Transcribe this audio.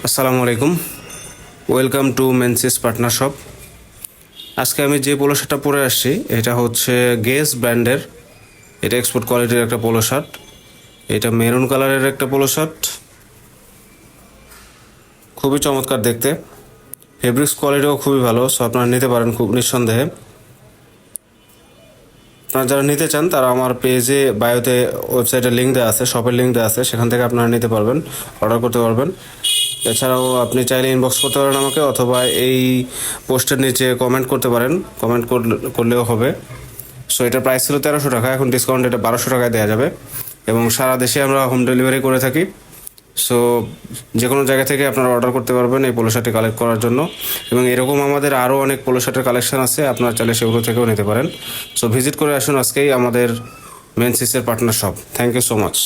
আসসালামু আলাইকুম, welcome to মেনসিস partner shop. আজকে আমি যে পোলো শার্টটা পরে আসছি এটা হচ্ছে গেস ব্র্যান্ডের। এটা এক্সপোর্ট কোয়ালিটির একটা পোলো শার্ট। এটা মেরুন কালারের একটা পোলো শার্ট, খুবই চমৎকার দেখতে। ফেব্রিক্স কোয়ালিটিও খুবই ভালো, সো আপনারা নিতে পারেন খুব নিঃসন্দেহে। আপনারা যারা নিতে চান তারা আমার পেজে বায়োতে ওয়েবসাইটের লিঙ্ক দেওয়া আছে, শপের লিঙ্ক দেওয়া আছে, সেখান থেকে আপনারা নিতে পারবেন, অর্ডার করতে পারবেন। এছাড়াও আপনি চাইলে ইনবক্স করতে পারেন আমাকে, অথবা এই পোস্টের নিচে কমেন্ট করতে পারেন, কমেন্ট করলেও হবে। সো এটার প্রাইস ছিল 1300 টাকা, এখন ডিসকাউন্ট এটা 1200 টাকায় দেওয়া যাবে, এবং সারা দেশে আমরা হোম ডেলিভারি করে থাকি। সো যে কোনো জায়গা থেকে আপনারা অর্ডার করতে পারবেন এই পোলো শার্টটি কালেক্ট করার জন্য, এবং এরকম আমাদের আরও অনেক পোলো শার্টের কালেকশন আছে, আপনারা চাইলে সেগুলো থেকেও নিতে পারেন। সো ভিজিট করে আসুন আজকেই আমাদের মেনসিসের partner shop. Thank you so much.